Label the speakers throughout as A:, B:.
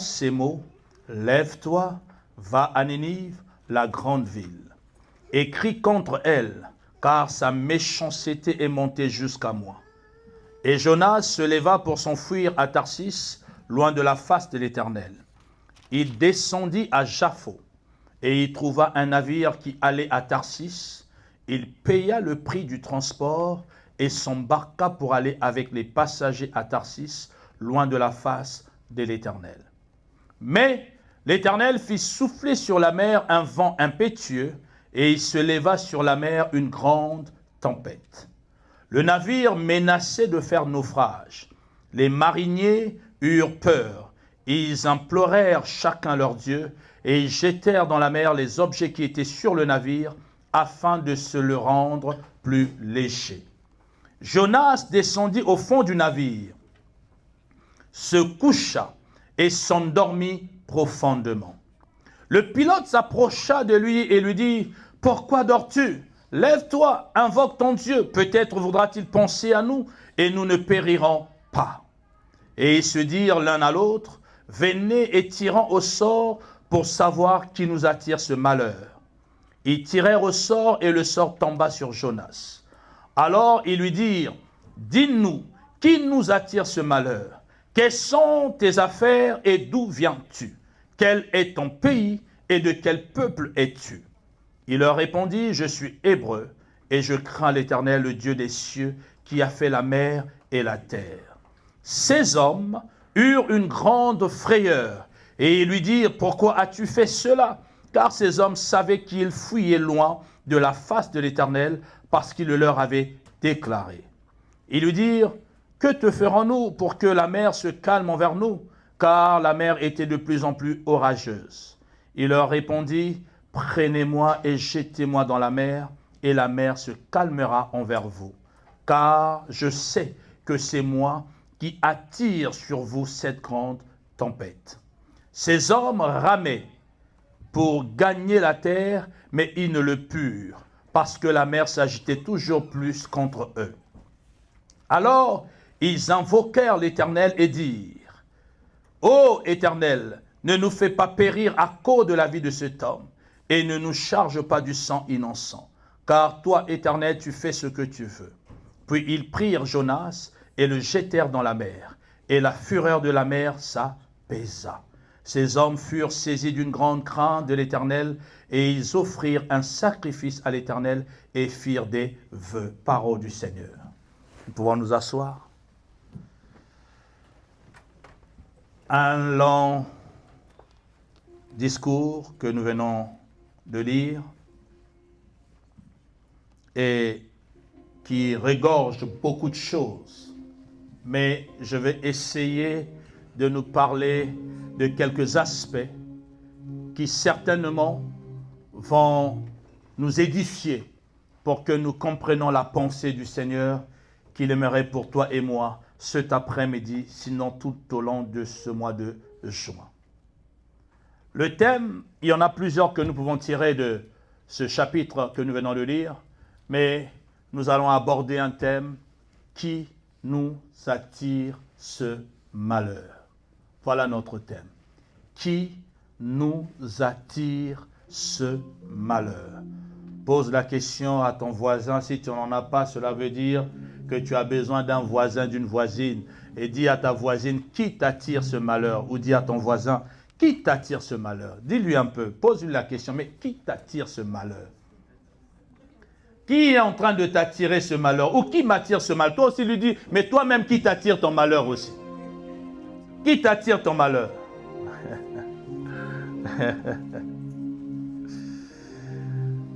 A: ces mots, lève-toi, va à Ninive, la grande ville, et crie contre elle, car sa méchanceté est montée jusqu'à moi. Et Jonas se leva pour s'enfuir à Tarsis, loin de la face de l'Éternel. Il descendit à Jaffo, et il trouva un navire qui allait à Tarsis. Il paya le prix du transport et s'embarqua pour aller avec les passagers à Tarsis, loin de la face de l'Éternel. Mais l'Éternel fit souffler sur la mer un vent impétueux, et il se leva sur la mer une grande tempête. Le navire menaçait de faire naufrage. Les mariniers eurent peur. Ils implorèrent chacun leur Dieu, et ils jetèrent dans la mer les objets qui étaient sur le navire, afin de se le rendre plus léger. Jonas descendit au fond du navire, se coucha et s'endormit profondément. Le pilote s'approcha de lui et lui dit, « Pourquoi dors-tu ? Lève-toi, invoque ton Dieu, peut-être voudra-t-il penser à nous et nous ne périrons pas. » Et ils se dirent l'un à l'autre, « Venez et tirons au sort pour savoir qui nous attire ce malheur. » Ils tirèrent au sort et le sort tomba sur Jonas. Alors ils lui dirent, « Dis-nous, qui nous attire ce malheur? Quelles sont tes affaires et d'où viens-tu? Quel est ton pays et de quel peuple es-tu? » Il leur répondit, « Je suis hébreu et je crains l'Éternel, le Dieu des cieux, qui a fait la mer et la terre. » Ces hommes eurent une grande frayeur et ils lui dirent, « Pourquoi as-tu fait cela? » Car ces hommes savaient qu'ils fuyaient loin de la face de l'Éternel parce qu'il le leur avait déclaré. Ils lui dirent, « Que te ferons-nous pour que la mer se calme envers nous? » Car la mer était de plus en plus orageuse. Il leur répondit, « Prenez-moi et jetez-moi dans la mer se calmera envers vous. Car je sais que c'est moi qui attire sur vous cette grande tempête. » Ces hommes ramaient pour gagner la terre, mais ils ne le purent, parce que la mer s'agitait toujours plus contre eux. Alors ils invoquèrent l'Éternel et dirent, « Ô Éternel, ne nous fais pas périr à cause de la vie de cet homme, et ne nous charge pas du sang innocent, car toi, Éternel, tu fais ce que tu veux. » Puis ils prirent Jonas et le jetèrent dans la mer, et la fureur de la mer s'apaisa. Ces hommes furent saisis d'une grande crainte de l'Éternel, et ils offrirent un sacrifice à l'Éternel et firent des vœux. Parole du Seigneur. Nous pouvons nous asseoir. Un long discours que nous venons de lire et qui regorge beaucoup de choses, mais je vais essayer de nous parler de quelques aspects qui certainement vont nous édifier pour que nous comprenions la pensée du Seigneur qu'il aimerait pour toi et moi cet après-midi, sinon tout au long de ce mois de juin. Le thème, il y en a plusieurs que nous pouvons tirer de ce chapitre que nous venons de lire, mais nous allons aborder un thème qui nous attire ce malheur. Voilà notre thème. Qui nous attire ce malheur? Pose la question à ton voisin. Si tu n'en as pas, cela veut dire que tu as besoin d'un voisin, d'une voisine. Et dis à ta voisine, qui t'attire ce malheur? Ou dis à ton voisin, qui t'attire ce malheur? Dis-lui un peu, pose-lui la question, mais qui t'attire ce malheur? Qui est en train de t'attirer ce malheur? Ou qui m'attire ce malheur? Toi aussi lui dis, mais toi-même qui t'attire ton malheur aussi? Qui t'attire ton malheur?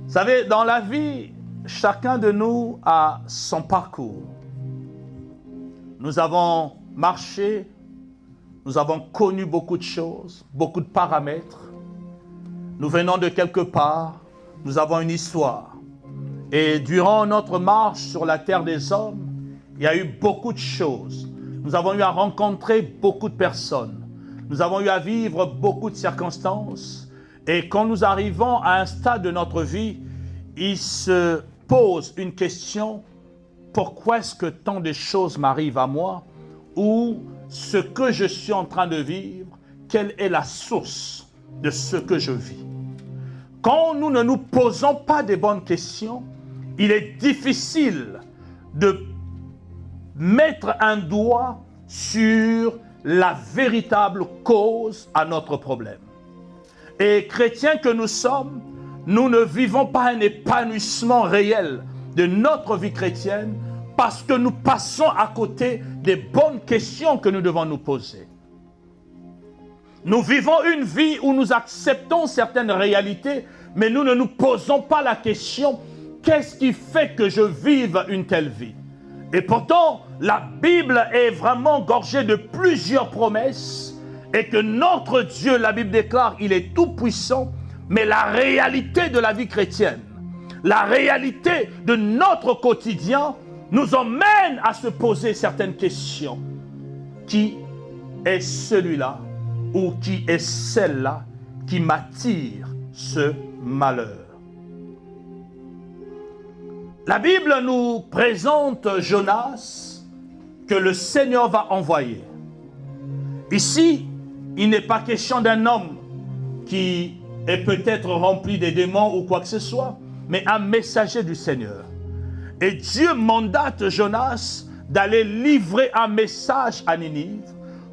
A: Vous savez, dans la vie, chacun de nous a son parcours. Nous avons marché, nous avons connu beaucoup de choses, beaucoup de paramètres. Nous venons de quelque part, nous avons une histoire. Et durant notre marche sur la terre des hommes, il y a eu beaucoup de choses. Nous avons eu à rencontrer beaucoup de personnes. Nous avons eu à vivre beaucoup de circonstances. Et quand nous arrivons à un stade de notre vie, il se pose une question, pourquoi est-ce que tant de choses m'arrivent à moi? Ou ce que je suis en train de vivre, quelle est la source de ce que je vis. Quand nous ne nous posons pas des bonnes questions, il est difficile de mettre un doigt sur la véritable cause à notre problème. Et chrétiens que nous sommes, nous ne vivons pas un épanouissement réel de notre vie chrétienne parce que nous passons à côté des bonnes questions que nous devons nous poser. Nous vivons une vie où nous acceptons certaines réalités, mais nous ne nous posons pas la question « Qu'est-ce qui fait que je vive une telle vie ?» Et pourtant, la Bible est vraiment gorgée de plusieurs promesses et que notre Dieu, la Bible déclare, il est tout puissant, mais la réalité de la vie chrétienne, la réalité de notre quotidien nous emmène à se poser certaines questions. Qui est celui-là ou qui est celle-là qui m'attire ce malheur? La Bible nous présente Jonas que le Seigneur va envoyer. Ici, il n'est pas question d'un homme qui est peut-être rempli des démons ou quoi que ce soit, mais un messager du Seigneur. Et Dieu mandate Jonas d'aller livrer un message à Ninive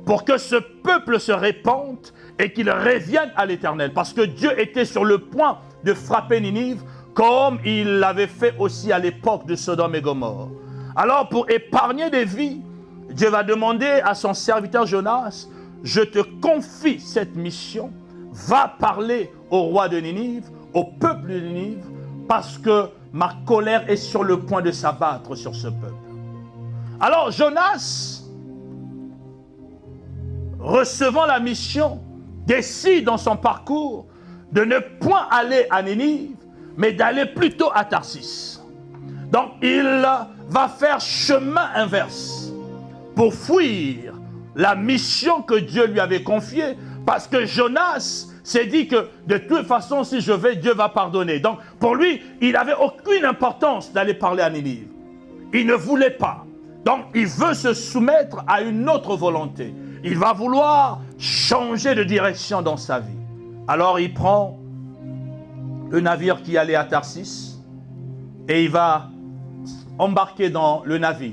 A: pour que ce peuple se répande et qu'il revienne à l'Éternel. Parce que Dieu était sur le point de frapper Ninive comme il l'avait fait aussi à l'époque de Sodome et Gomorrhe. Alors pour épargner des vies, Dieu va demander à son serviteur Jonas, je te confie cette mission, va parler au roi de Ninive, au peuple de Ninive, parce que ma colère est sur le point de s'abattre sur ce peuple. Alors Jonas, recevant la mission, décide dans son parcours de ne point aller à Ninive, mais d'aller plutôt à Tarsis. Donc il va faire chemin inverse pour fuir la mission que Dieu lui avait confiée, parce que Jonas s'est dit que de toute façon, si je vais, Dieu va pardonner. Donc pour lui, il n'avait aucune importance d'aller parler à Ninive. Il ne voulait pas. Donc il veut se soumettre à une autre volonté. Il va vouloir changer de direction dans sa vie. Alors il prend le navire qui allait à Tarsis et il va embarquer dans le navire.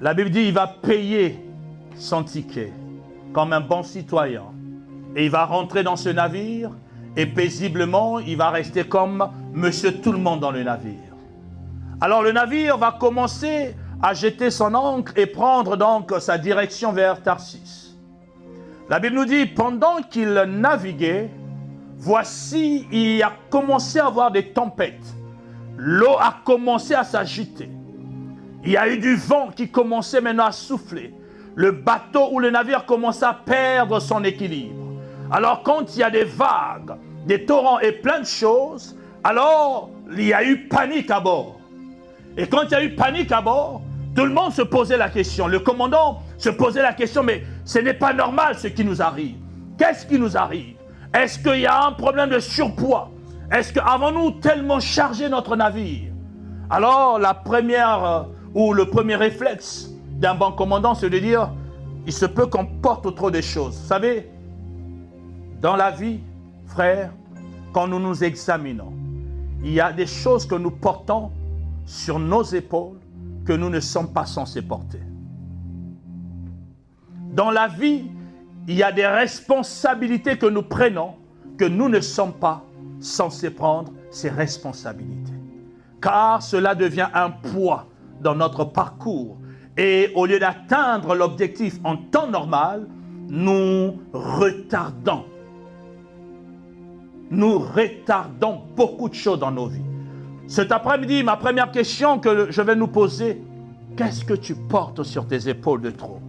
A: La Bible dit qu'il va payer son ticket comme un bon citoyen. Et il va rentrer dans ce navire et paisiblement, il va rester comme monsieur tout le monde dans le navire. Alors le navire va commencer à jeter son ancre et prendre donc sa direction vers Tarsis. La Bible nous dit, pendant qu'il naviguait, voici, il a commencé à avoir des tempêtes. L'eau a commencé à s'agiter. Il y a eu du vent qui commençait maintenant à souffler. Le bateau ou le navire commençait à perdre son équilibre. Alors quand il y a des vagues, des torrents et plein de choses, alors il y a eu panique à bord. Et quand il y a eu panique à bord, tout le monde se posait la question. Le commandant se posait la question, mais ce n'est pas normal ce qui nous arrive. Qu'est-ce qui nous arrive? Est-ce qu'il y a un problème de surpoids? Est-ce qu'avons-nous tellement chargé notre navire? Alors la première ou le premier réflexe d'un bon commandant, c'est de dire, il se peut qu'on porte trop de choses. Vous savez, dans la vie, frères, quand nous nous examinons, il y a des choses que nous portons sur nos épaules que nous ne sommes pas censés porter. Dans la vie, il y a des responsabilités que nous prenons que nous ne sommes pas censés prendre ces responsabilités. Car cela devient un poids dans notre parcours. Et au lieu d'atteindre l'objectif en temps normal, nous retardons. Nous retardons beaucoup de choses dans nos vies. Cet après-midi, ma première question que je vais nous poser, qu'est-ce que tu portes sur tes épaules de trop?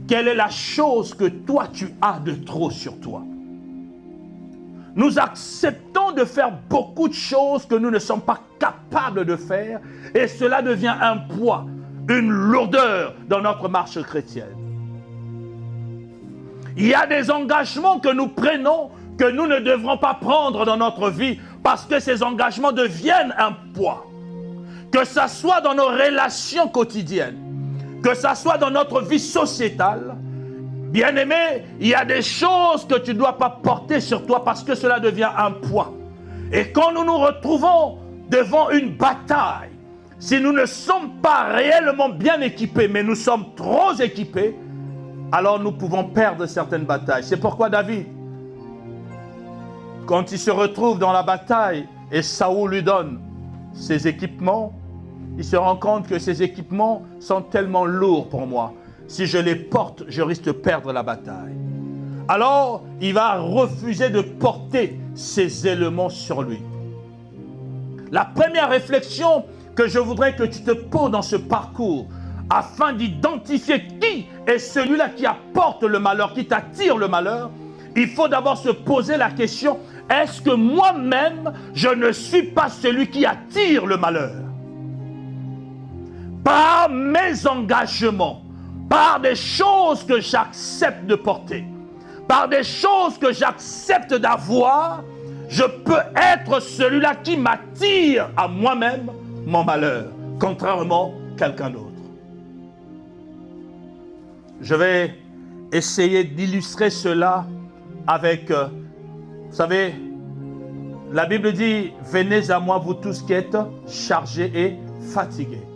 A: Quelle est la chose que toi tu as de trop sur toi? Nous acceptons de faire beaucoup de choses que nous ne sommes pas capables de faire et cela devient un poids, une lourdeur dans notre marche chrétienne. Il y a des engagements que nous prenons que nous ne devrons pas prendre dans notre vie parce que ces engagements deviennent un poids. Que ça soit dans nos relations quotidiennes, que ça soit dans notre vie sociétale, Bien-aimé, il y a des choses que tu ne dois pas porter sur toi parce que cela devient un poids. Et quand nous nous retrouvons devant une bataille, si nous ne sommes pas réellement bien équipés, mais nous sommes trop équipés, alors nous pouvons perdre certaines batailles. C'est pourquoi David, quand il se retrouve dans la bataille et Saoul lui donne ses équipements, il se rend compte que ces équipements sont tellement lourds pour moi. Si je les porte, je risque de perdre la bataille. Alors, il va refuser de porter ces éléments sur lui. La première réflexion que je voudrais que tu te poses dans ce parcours, afin d'identifier qui est celui-là qui apporte le malheur, qui t'attire le malheur, il faut d'abord se poser la question, est-ce que moi-même, je ne suis pas celui qui attire le malheur? Par mes engagements, par des choses que j'accepte de porter, par des choses que j'accepte d'avoir, je peux être celui-là qui m'attire à moi-même mon malheur, contrairement à quelqu'un d'autre. Je vais essayer d'illustrer cela avec, vous savez, la Bible dit, venez à moi vous tous qui êtes chargés et fatigués.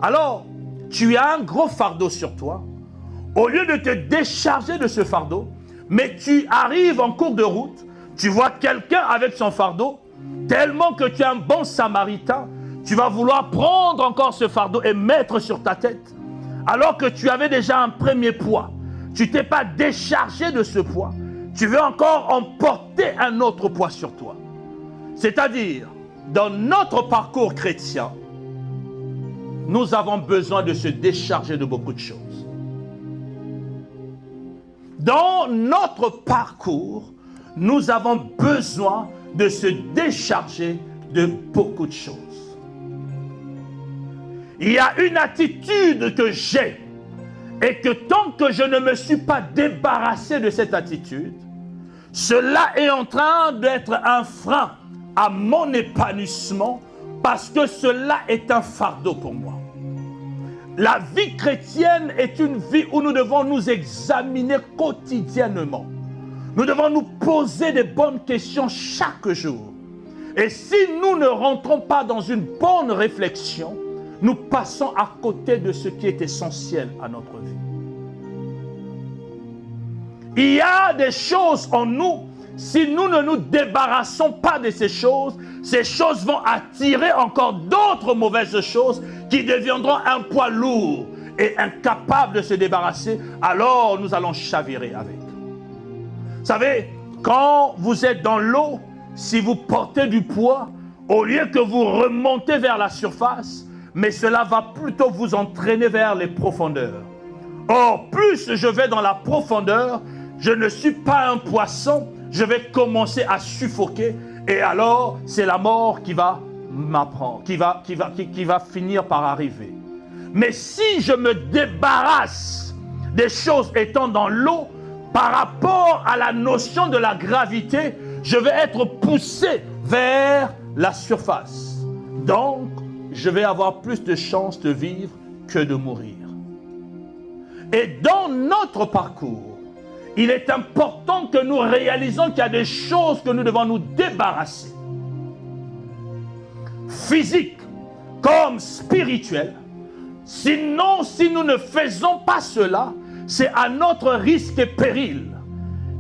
A: Alors, tu as un gros fardeau sur toi. Au lieu de te décharger de ce fardeau, mais tu arrives en cours de route, tu vois quelqu'un avec son fardeau, tellement que tu es un bon samaritain, tu vas vouloir prendre encore ce fardeau et mettre sur ta tête, alors que tu avais déjà un premier poids. Tu ne t'es pas déchargé de ce poids. Tu veux encore emporter un autre poids sur toi. C'est-à-dire, dans notre parcours chrétien, nous avons besoin de se décharger de beaucoup de choses. Dans notre parcours, nous avons besoin de se décharger de beaucoup de choses. Il y a une attitude que j'ai et que tant que je ne me suis pas débarrassé de cette attitude, cela est en train d'être un frein à mon épanouissement parce que cela est un fardeau pour moi. La vie chrétienne est une vie où nous devons nous examiner quotidiennement. Nous devons nous poser des bonnes questions chaque jour. Et si nous ne rentrons pas dans une bonne réflexion, nous passons à côté de ce qui est essentiel à notre vie. Il y a des choses en nous, si nous ne nous débarrassons pas de ces choses vont attirer encore d'autres mauvaises choses qui deviendront un poids lourd et incapables de se débarrasser, alors nous allons chavirer avec. Vous savez, quand vous êtes dans l'eau, si vous portez du poids, au lieu que vous remontez vers la surface, mais cela va plutôt vous entraîner vers les profondeurs. Or, plus je vais dans la profondeur, je ne suis pas un poisson, je vais commencer à suffoquer et alors c'est la mort qui va m'apprendre, qui va finir par arriver. Mais si je me débarrasse des choses étant dans l'eau, par rapport à la notion de la gravité, je vais être poussé vers la surface. Donc, je vais avoir plus de chances de vivre que de mourir. Et dans notre parcours, il est important que nous réalisons qu'il y a des choses que nous devons nous débarrasser. Physique comme spirituel. Sinon, si nous ne faisons pas cela, c'est à notre risque et péril.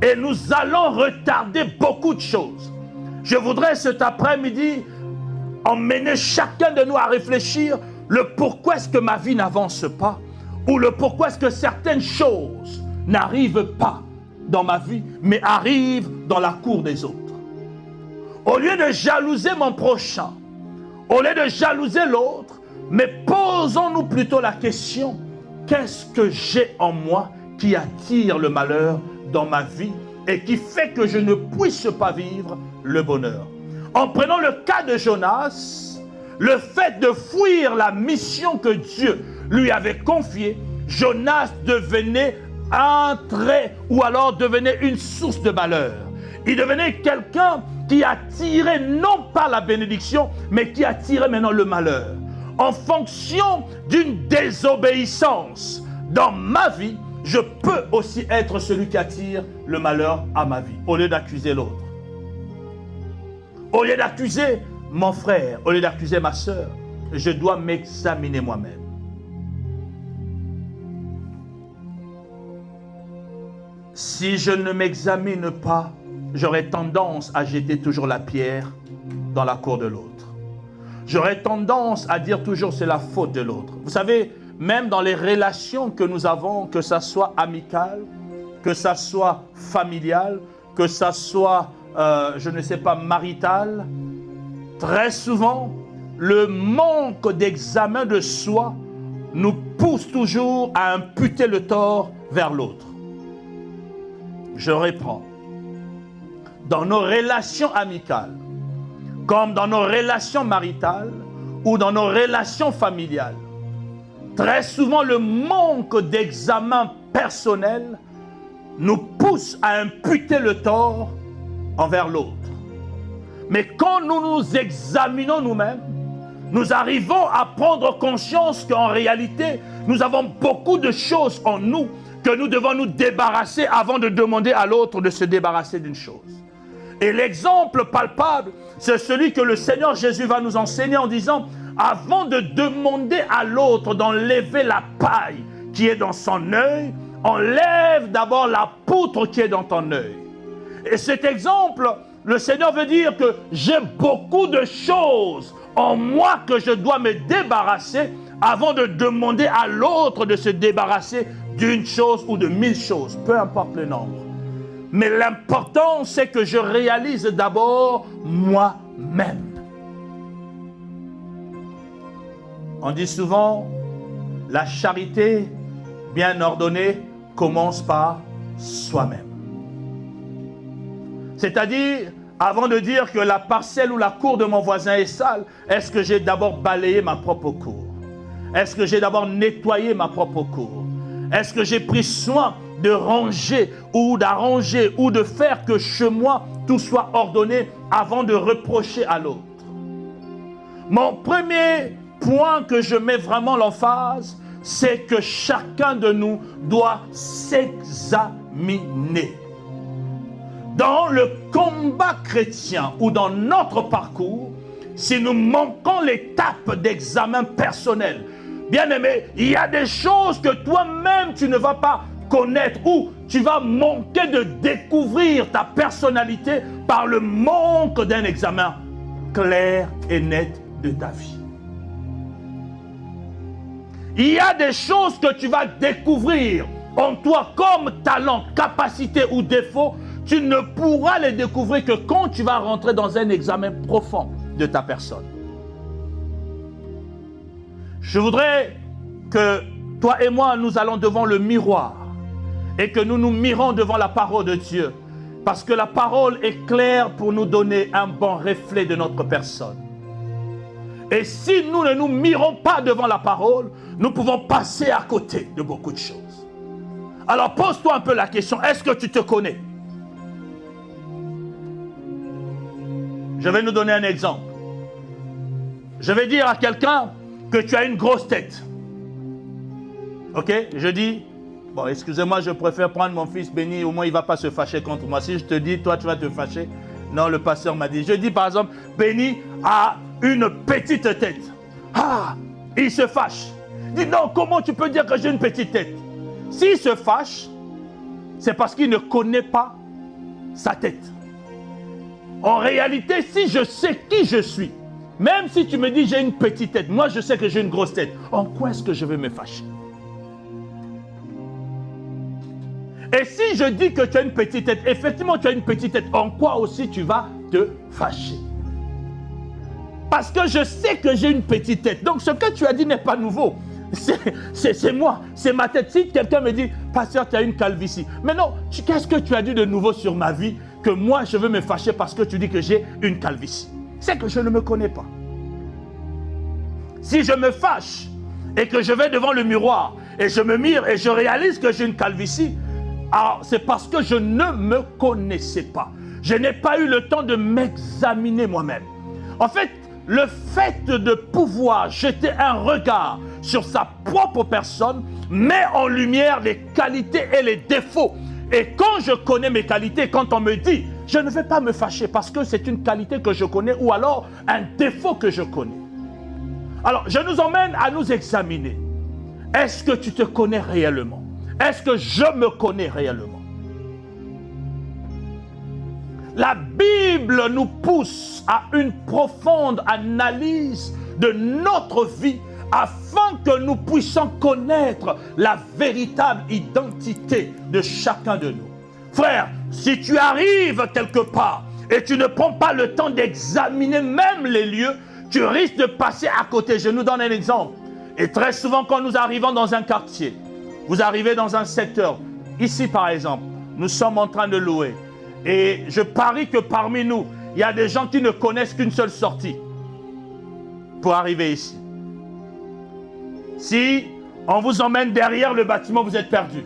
A: Et nous allons retarder beaucoup de choses. Je voudrais cet après-midi emmener chacun de nous à réfléchir le pourquoi est-ce que ma vie n'avance pas ou le pourquoi est-ce que certaines choses n'arrivent pas dans ma vie, mais arrivent dans la cour des autres. Au lieu de jalouser mon prochain, au lieu de jalouser l'autre, mais posons-nous plutôt la question, qu'est-ce que j'ai en moi qui attire le malheur dans ma vie et qui fait que je ne puisse pas vivre le bonheur? En prenant le cas de Jonas, le fait de fuir la mission que Dieu lui avait confiée, Jonas devenait un trait ou alors devenait une source de malheur. Il devenait quelqu'un qui attirait non pas la bénédiction, mais qui attirait maintenant le malheur. En fonction d'une désobéissance dans ma vie, je peux aussi être celui qui attire le malheur à ma vie, au lieu d'accuser l'autre. Au lieu d'accuser mon frère, au lieu d'accuser ma soeur, je dois m'examiner moi-même. Si je ne m'examine pas, j'aurai tendance à jeter toujours la pierre dans la cour de l'autre. J'aurai tendance à dire toujours c'est la faute de l'autre. Vous savez, même dans les relations que nous avons, que ça soit amical, que ça soit familial, que ça soit, je ne sais pas, marital, très souvent, le manque d'examen de soi nous pousse toujours à imputer le tort vers l'autre. Je reprends. Dans nos relations amicales, comme dans nos relations maritales ou dans nos relations familiales, très souvent le manque d'examen personnel nous pousse à imputer le tort envers l'autre. Mais quand nous nous examinons nous-mêmes, nous arrivons à prendre conscience qu'en réalité, nous avons beaucoup de choses en nous que nous devons nous débarrasser avant de demander à l'autre de se débarrasser d'une chose. Et l'exemple palpable, c'est celui que le Seigneur Jésus va nous enseigner en disant, avant de demander à l'autre d'enlever la paille qui est dans son œil, enlève d'abord la poutre qui est dans ton œil. Et cet exemple, le Seigneur veut dire que j'ai beaucoup de choses en moi que je dois me débarrasser avant de demander à l'autre de se débarrasser d'une chose ou de 1000 choses, peu importe le nombre. Mais l'important, c'est que je réalise d'abord moi-même. On dit souvent, la charité bien ordonnée commence par soi-même. C'est-à-dire, avant de dire que la parcelle ou la cour de mon voisin est sale, est-ce que j'ai d'abord balayé ma propre cour? Est-ce que j'ai d'abord nettoyé ma propre cour? Est-ce que j'ai pris soin de ranger ou d'arranger ou de faire que chez moi tout soit ordonné avant de reprocher à l'autre? Mon premier point que je mets vraiment l'emphase, c'est que chacun de nous doit s'examiner. Dans le combat chrétien ou dans notre parcours, si nous manquons l'étape d'examen personnel, bien aimé, il y a des choses que toi-même tu ne vas pas connaître ou tu vas manquer de découvrir ta personnalité par le manque d'un examen clair et net de ta vie. Il y a des choses que tu vas découvrir en toi comme talent, capacité ou défaut. Tu ne pourras les découvrir que quand tu vas rentrer dans un examen profond de ta personne. Je voudrais que toi et moi, nous allons devant le miroir et que nous nous mirons devant la parole de Dieu. Parce que la parole est claire pour nous donner un bon reflet de notre personne. Et si nous ne nous mirons pas devant la parole, nous pouvons passer à côté de beaucoup de choses. Alors pose-toi un peu la question, est-ce que tu te connais? Je vais nous donner un exemple. Je vais dire à quelqu'un que tu as une grosse tête. Ok? Je dis, bon, excusez-moi, je préfère prendre mon fils béni, au moins il ne va pas se fâcher contre moi. Si je te dis, toi tu vas te fâcher. Non, le pasteur m'a dit. Je dis par exemple, béni a une petite tête. Ah, il se fâche. Dis non, comment tu peux dire que j'ai une petite tête? S'il se fâche, c'est parce qu'il ne connaît pas sa tête. En réalité, si je sais qui je suis, même si tu me dis j'ai une petite tête, moi je sais que j'ai une grosse tête, en quoi est-ce que je vais me fâcher? Et si je dis que tu as une petite tête, effectivement tu as une petite tête, en quoi aussi tu vas te fâcher? Parce que je sais que j'ai une petite tête. Donc ce que tu as dit n'est pas nouveau. C'est moi, c'est ma tête. Si quelqu'un me dit, pasteur, tu as une calvitie. Mais non, qu'est-ce que tu as dit de nouveau sur ma vie que moi je veux me fâcher parce que tu dis que j'ai une calvitie? C'est que je ne me connais pas. Si je me fâche et que je vais devant le miroir et je me mire et je réalise que j'ai une calvitie, alors c'est parce que je ne me connaissais pas. Je n'ai pas eu le temps de m'examiner moi-même. En fait, le fait de pouvoir jeter un regard sur sa propre personne, met en lumière les qualités et les défauts. Et quand je connais mes qualités, quand on me dit, je ne vais pas me fâcher parce que c'est une qualité que je connais ou alors un défaut que je connais. Alors, je nous emmène à nous examiner. Est-ce que tu te connais réellement? Est-ce que je me connais réellement? La Bible nous pousse à une profonde analyse de notre vie afin que nous puissions connaître la véritable identité de chacun de nous. Frère, si tu arrives quelque part et tu ne prends pas le temps d'examiner même les lieux, tu risques de passer à côté. Je nous donne un exemple. Et très souvent, quand nous arrivons dans un quartier, vous arrivez dans un secteur, ici par exemple, nous sommes en train de louer. Et je parie que parmi nous, il y a des gens qui ne connaissent qu'une seule sortie pour arriver ici. Si on vous emmène derrière le bâtiment, vous êtes perdu.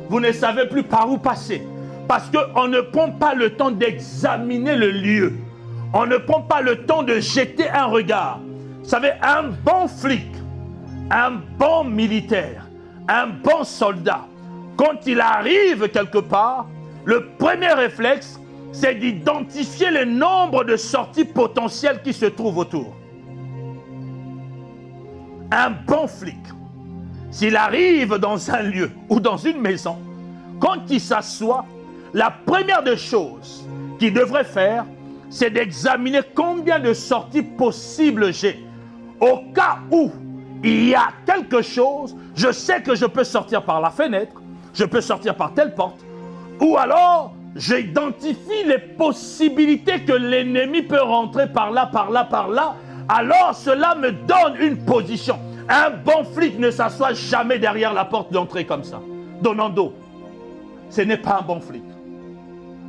A: Vous ne savez plus par où passer. Parce qu'on ne prend pas le temps d'examiner le lieu. On ne prend pas le temps de jeter un regard. Vous savez, un bon flic, un bon militaire, un bon soldat, quand il arrive quelque part, le premier réflexe, c'est d'identifier le nombre de sorties potentielles qui se trouvent autour. Un bon flic, s'il arrive dans un lieu ou dans une maison, quand il s'assoit, la première des choses qu'il devrait faire, c'est d'examiner combien de sorties possibles j'ai. Au cas où il y a quelque chose, je sais que je peux sortir par la fenêtre, je peux sortir par telle porte, ou alors j'identifie les possibilités que l'ennemi peut rentrer par là, par là, par là. Alors cela me donne une position. Un bon flic ne s'assoit jamais derrière la porte d'entrée comme ça, donnant dos. Ce n'est pas un bon flic.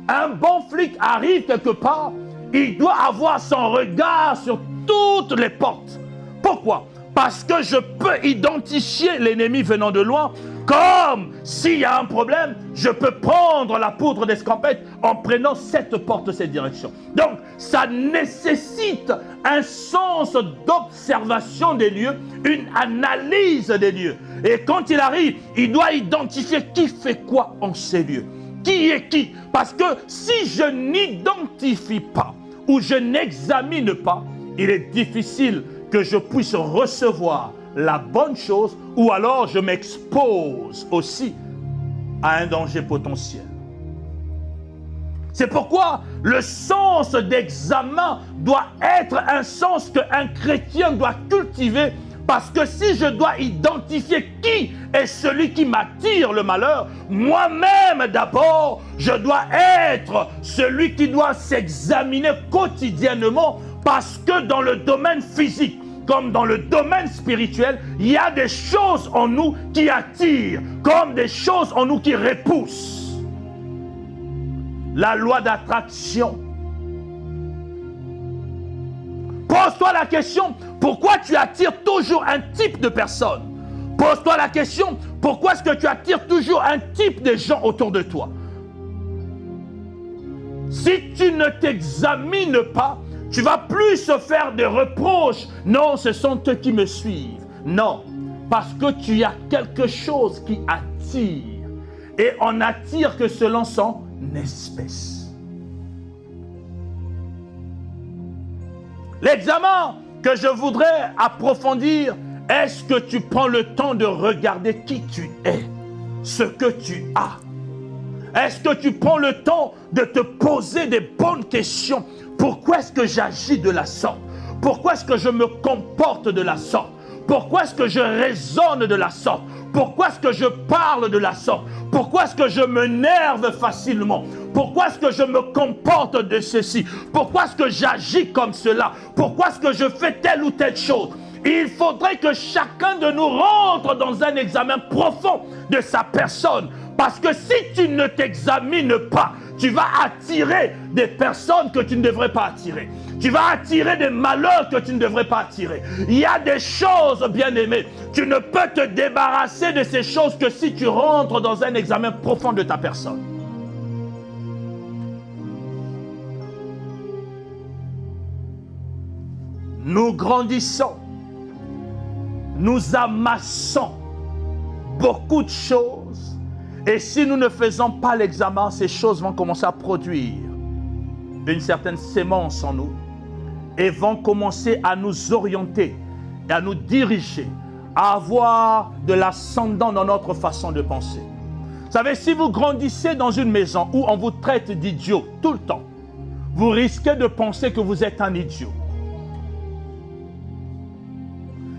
A: Un bon flic arrive quelque part, il doit avoir son regard sur toutes les portes. Pourquoi? Parce que je peux identifier l'ennemi venant de loin. Comme s'il y a un problème, je peux prendre la poudre d'escampette en prenant cette porte, cette direction. Donc, ça nécessite un sens d'observation des lieux, une analyse des lieux. Et quand il arrive, il doit identifier qui fait quoi en ces lieux. Qui est qui? Parce que si je n'identifie pas ou je n'examine pas, il est difficile que je puisse recevoir la bonne chose, ou alors je m'expose aussi à un danger potentiel. C'est pourquoi le sens d'examen doit être un sens qu'un chrétien doit cultiver, parce que si je dois identifier qui est celui qui m'attire le malheur, moi-même d'abord, je dois être celui qui doit s'examiner quotidiennement, parce que dans le domaine physique, comme dans le domaine spirituel, il y a des choses en nous qui attirent, comme des choses en nous qui repoussent. La loi d'attraction. Pose-toi la question, pourquoi tu attires toujours un type de personne? Pose-toi la question, pourquoi est-ce que tu attires toujours un type de gens autour de toi? Si tu ne t'examines pas, tu vas plus se faire des reproches. Non, ce sont eux qui me suivent. Non, parce que tu as quelque chose qui attire. Et on n'attire que selon son espèce. L'examen que je voudrais approfondir, est-ce que tu prends le temps de regarder qui tu es, ce que tu as? Est-ce que tu prends le temps de te poser des bonnes questions? Pourquoi est-ce que j'agis de la sorte? Pourquoi est-ce que je me comporte de la sorte? Pourquoi est-ce que je raisonne de la sorte? Pourquoi est-ce que je parle de la sorte? Pourquoi est-ce que je m'énerve facilement? Pourquoi est-ce que je me comporte de ceci? Pourquoi est-ce que j'agis comme cela? Pourquoi est-ce que je fais telle ou telle chose? Il faudrait que chacun de nous rentre dans un examen profond de sa personne. Parce que si tu ne t'examines pas, tu vas attirer des personnes que tu ne devrais pas attirer. Tu vas attirer des malheurs que tu ne devrais pas attirer. Il y a des choses, bien-aimés, tu ne peux te débarrasser de ces choses que si tu rentres dans un examen profond de ta personne. Nous grandissons nous amassons beaucoup de choses. Et si nous ne faisons pas l'examen, ces choses vont commencer à produire une certaine sémence en nous et vont commencer à nous orienter et à nous diriger, à avoir de l'ascendant dans notre façon de penser. Vous savez, si vous grandissez dans une maison où on vous traite d'idiot tout le temps, vous risquez de penser que vous êtes un idiot.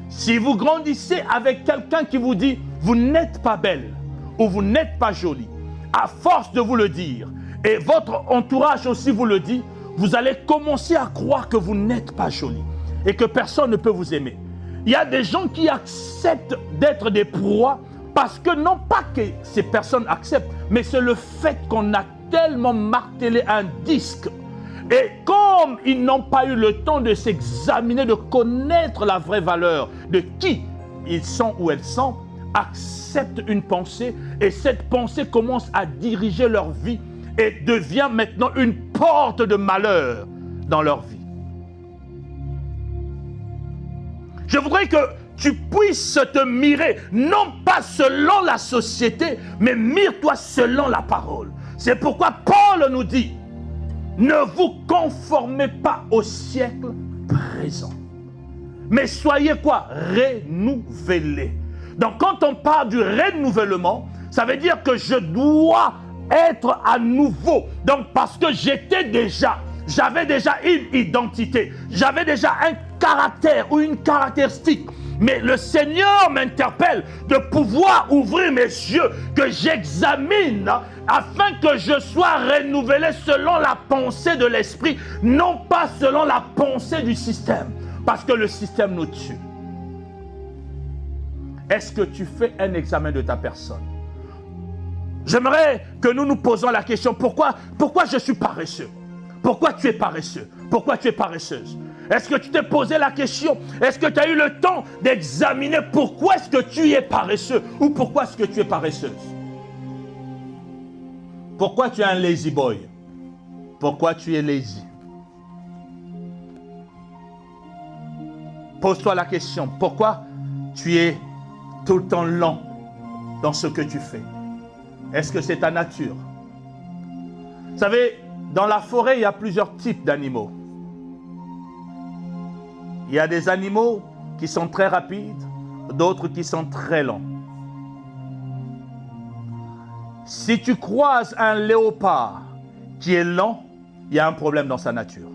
A: Si vous grandissez avec quelqu'un qui vous dit « vous n'êtes pas belle » ou « vous n'êtes pas jolie », à force de vous le dire, et votre entourage aussi vous le dit, vous allez commencer à croire que vous n'êtes pas jolie et que personne ne peut vous aimer. Il y a des gens qui acceptent d'être des proies parce que non pas que ces personnes acceptent, mais c'est le fait qu'on a tellement martelé un disque. Et comme ils n'ont pas eu le temps de s'examiner, de connaître la vraie valeur de qui ils sont ou elles sont, acceptent une pensée et cette pensée commence à diriger leur vie et devient maintenant une porte de malheur dans leur vie. Je voudrais que tu puisses te mirer, non pas selon la société, mais mire-toi selon la parole. C'est pourquoi Paul nous dit, ne vous conformez pas au siècle présent, mais soyez quoi? Renouvelés. Donc quand on parle du renouvellement, ça veut dire que je dois être à nouveau. Donc parce que j'avais déjà une identité, j'avais déjà un caractère ou une caractéristique. Mais le Seigneur m'interpelle de pouvoir ouvrir mes yeux, que j'examine afin que je sois renouvelé selon la pensée de l'esprit, non pas selon la pensée du système, parce que le système nous tue. Est-ce que tu fais un examen de ta personne? J'aimerais que nous nous posions la question, pourquoi je suis paresseux? Pourquoi tu es paresseux? Pourquoi tu es paresseuse? Est-ce que tu t'es posé la question? Est-ce que tu as eu le temps d'examiner pourquoi est-ce que tu es paresseux ou pourquoi est-ce que tu es paresseuse? Pourquoi tu es un lazy boy? Pourquoi tu es lazy? Pose-toi la question, pourquoi tu es tout le temps lent dans ce que tu fais? Est-ce que c'est ta nature? Vous savez, dans la forêt, il y a plusieurs types d'animaux. Il y a des animaux qui sont très rapides, d'autres qui sont très lents. Si tu croises un léopard qui est lent, il y a un problème dans sa nature.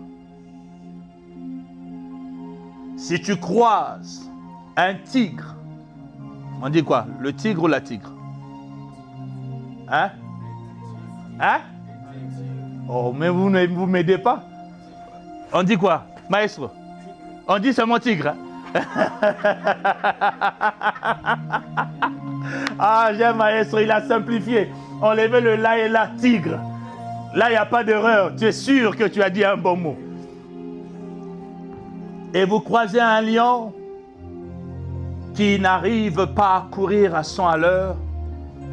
A: Si tu croises un tigre, on dit quoi? Le tigre ou la tigre? Hein? Hein? Oh, mais vous ne m'aidez pas? On dit quoi, maestro? On dit c'est mon tigre. Hein? Ah, j'aime maestro, il a simplifié. On levait le là et là, tigre. Là, il n'y a pas d'erreur. Tu es sûr que tu as dit un bon mot. Et vous croisez un lion qui n'arrive pas à courir à 100 à l'heure,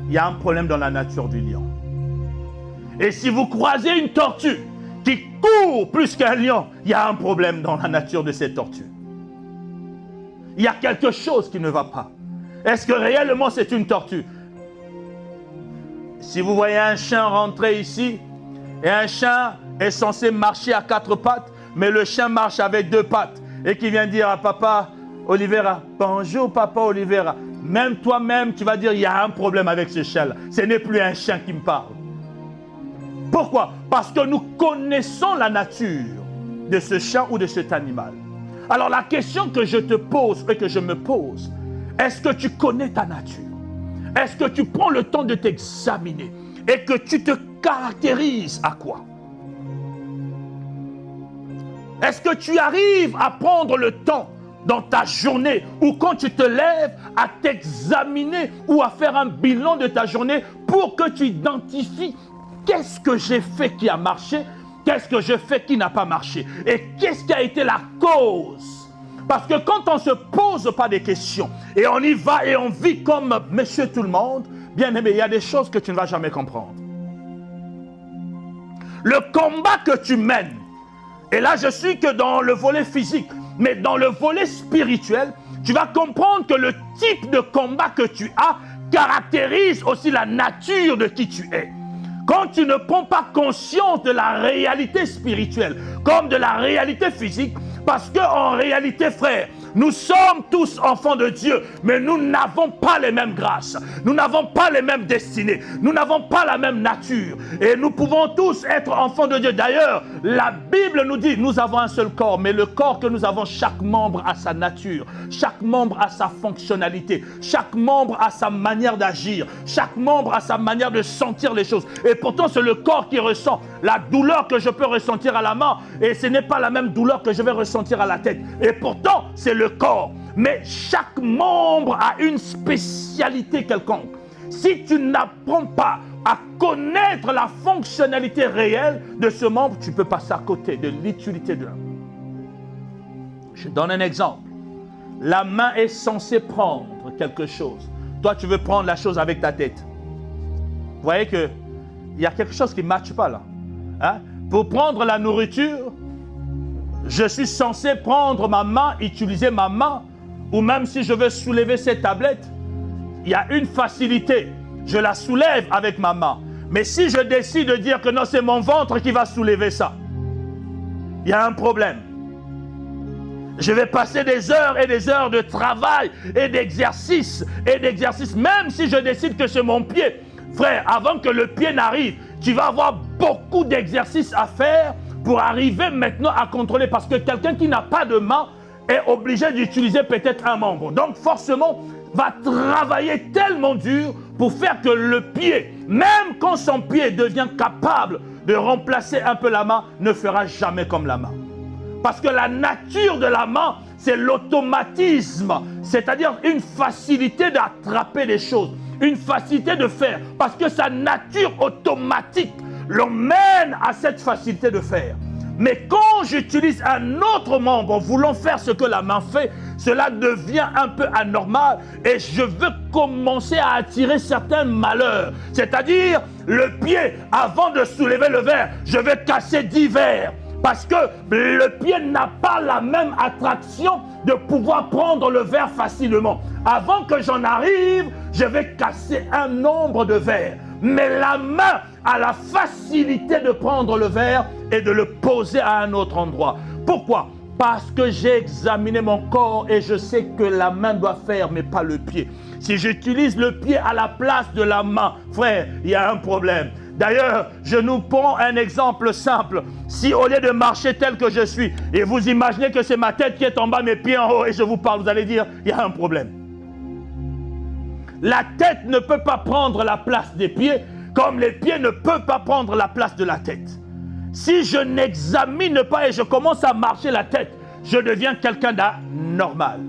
A: il y a un problème dans la nature du lion. Et si vous croisez une tortue qui court plus qu'un lion, il y a un problème dans la nature de cette tortue. Il y a quelque chose qui ne va pas. Est-ce que réellement c'est une tortue? Si vous voyez un chien rentrer ici, et un chien est censé marcher à 4 pattes, mais le chien marche avec 2 pattes, et qui vient dire à papa Oliveira, bonjour papa Oliveira, même toi-même tu vas dire il y a un problème avec ce chien-là. Ce n'est plus un chien qui me parle. Pourquoi? Parce que nous connaissons la nature de ce chien ou de cet animal. Alors la question que je te pose et que je me pose, est-ce que tu connais ta nature? Est-ce que tu prends le temps de t'examiner et que tu te caractérises à quoi? Est-ce que tu arrives à prendre le temps dans ta journée ou quand tu te lèves à t'examiner ou à faire un bilan de ta journée pour que tu identifies qu'est-ce que j'ai fait qui a marché, qu'est-ce que j'ai fait qui n'a pas marché et qu'est-ce qui a été la cause? Parce que quand on ne se pose pas des questions et on y va et on vit comme monsieur tout le monde, bien aimé, il y a des choses que tu ne vas jamais comprendre. Le combat que tu mènes, et là je suis que dans le volet physique, mais dans le volet spirituel, tu vas comprendre que le type de combat que tu as caractérise aussi la nature de qui tu es. Quand tu ne prends pas conscience de la réalité spirituelle comme de la réalité physique, parce qu'en réalité, frère, nous sommes tous enfants de Dieu, mais nous n'avons pas les mêmes grâces, nous n'avons pas les mêmes destinées, nous n'avons pas la même nature. Et nous pouvons tous être enfants de Dieu. D'ailleurs, la Bible nous dit, nous avons un seul corps, mais le corps que nous avons, chaque membre a sa nature, chaque membre a sa fonctionnalité, chaque membre a sa manière d'agir, chaque membre a sa manière de sentir les choses. Et pourtant, c'est le corps qui ressent la douleur que je peux ressentir à la main, et ce n'est pas la même douleur que je vais ressentir à la tête. Et pourtant, c'est le corps. Mais chaque membre a une spécialité quelconque. Si tu n'apprends pas à connaître la fonctionnalité réelle de ce membre, tu peux passer à côté de l'utilité de l'homme. Je donne un exemple. La main est censée prendre quelque chose. Toi, tu veux prendre la chose avec ta tête. Vous voyez qu'il y a quelque chose qui ne matche pas là. Hein? Pour prendre la nourriture, je suis censé prendre ma main, utiliser ma main, ou même si je veux soulever cette tablette, il y a une facilité. Je la soulève avec ma main. Mais si je décide de dire que non, c'est mon ventre qui va soulever ça, il y a un problème. Je vais passer des heures et des heures de travail et d'exercice, même si je décide que c'est mon pied. Frère, avant que le pied n'arrive, tu vas avoir beaucoup d'exercices à faire pour arriver maintenant à contrôler. Parce que quelqu'un qui n'a pas de main est obligé d'utiliser peut-être un membre. Donc forcément, va travailler tellement dur pour faire que le pied, même quand son pied devient capable de remplacer un peu la main, ne fera jamais comme la main. Parce que la nature de la main, c'est l'automatisme, c'est-à-dire une facilité d'attraper les choses, une facilité de faire, parce que sa nature automatique l'emmène à cette facilité de faire. Mais quand j'utilise un autre membre en voulant faire ce que la main fait, cela devient un peu anormal et je veux commencer à attirer certains malheurs. C'est-à-dire, le pied, avant de soulever le verre, je vais casser 10 verres. Parce que le pied n'a pas la même attraction de pouvoir prendre le verre facilement. Avant que j'en arrive, je vais casser un nombre de verres. Mais la main a la facilité de prendre le verre et de le poser à un autre endroit. Pourquoi? Parce que j'ai examiné mon corps et je sais que la main doit faire, mais pas le pied. Si j'utilise le pied à la place de la main, frère, il y a un problème. D'ailleurs, je nous prends un exemple simple. Si au lieu de marcher tel que je suis, et vous imaginez que c'est ma tête qui est en bas, mes pieds en haut, et je vous parle, vous allez dire, il y a un problème. La tête ne peut pas prendre la place des pieds, comme les pieds ne peuvent pas prendre la place de la tête. Si je n'examine pas et je commence à marcher la tête, je deviens quelqu'un d'anormal.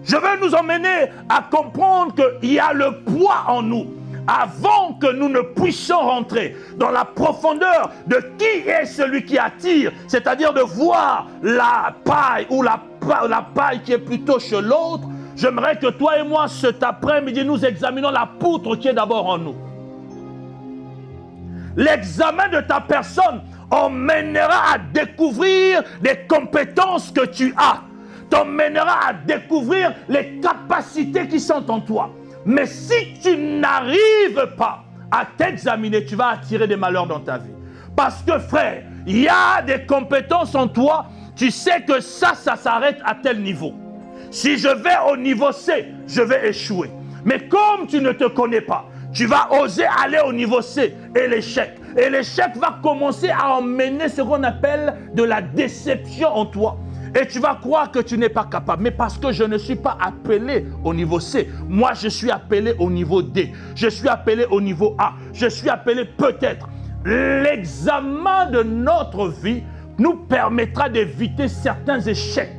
A: Je veux nous emmener à comprendre qu'il y a le poids en nous. Avant que nous ne puissions rentrer dans la profondeur de qui est celui qui attire, c'est-à-dire de voir la paille ou la paille qui est plutôt chez l'autre, j'aimerais que toi et moi, cet après-midi, nous examinons la poutre qui est d'abord en nous. L'examen de ta personne emmènera à découvrir les compétences que tu as, t'emmènera à découvrir les capacités qui sont en toi. Mais si tu n'arrives pas à t'examiner, tu vas attirer des malheurs dans ta vie. Parce que frère, il y a des compétences en toi, tu sais que ça s'arrête à tel niveau. Si je vais au niveau C, je vais échouer. Mais comme tu ne te connais pas, tu vas oser aller au niveau C et l'échec. Et l'échec va commencer à emmener ce qu'on appelle de la déception en toi. Et tu vas croire que tu n'es pas capable. Mais parce que je ne suis pas appelé au niveau C. Moi, je suis appelé au niveau D. Je suis appelé au niveau A. Je suis appelé peut-être. L'examen de notre vie nous permettra d'éviter certains échecs.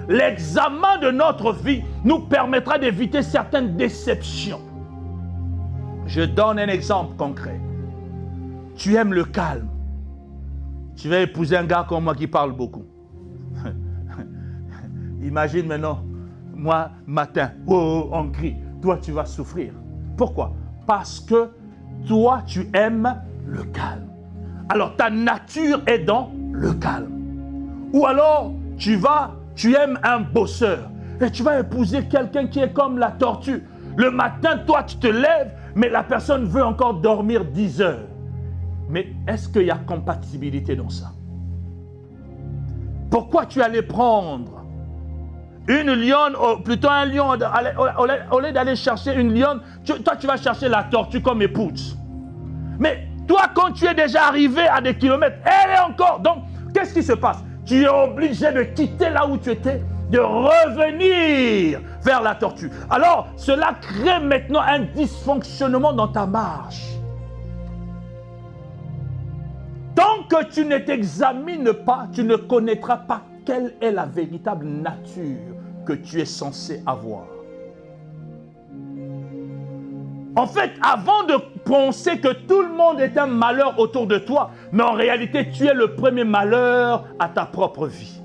A: L'examen de notre vie nous permettra d'éviter certaines déceptions. Je donne un exemple concret. Tu aimes le calme. Tu vas épouser un gars comme moi qui parle beaucoup. Imagine maintenant, moi, matin, oh, on crie. Toi, tu vas souffrir. Pourquoi? Parce que toi, tu aimes le calme. Alors, ta nature est dans le calme. Ou alors, tu aimes un bosseur. Et tu vas épouser quelqu'un qui est comme la tortue. Le matin, toi, tu te lèves, mais la personne veut encore dormir 10 heures. Mais est-ce qu'il y a compatibilité dans ça? Pourquoi tu allais prendre une lionne, plutôt un lion, au lieu d'aller chercher une lionne, toi tu vas chercher la tortue comme épouse. Mais toi, quand tu es déjà arrivé à des kilomètres, elle est encore. Donc, qu'est-ce qui se passe? Tu es obligé de quitter là où tu étais, de revenir vers la tortue. Alors, cela crée maintenant un dysfonctionnement dans ta marche. Tant que tu ne t'examines pas, tu ne connaîtras pas quelle est la véritable nature que tu es censé avoir. En fait, avant de penser que tout le monde est un malheur autour de toi, mais en réalité, tu es le premier malheur à ta propre vie.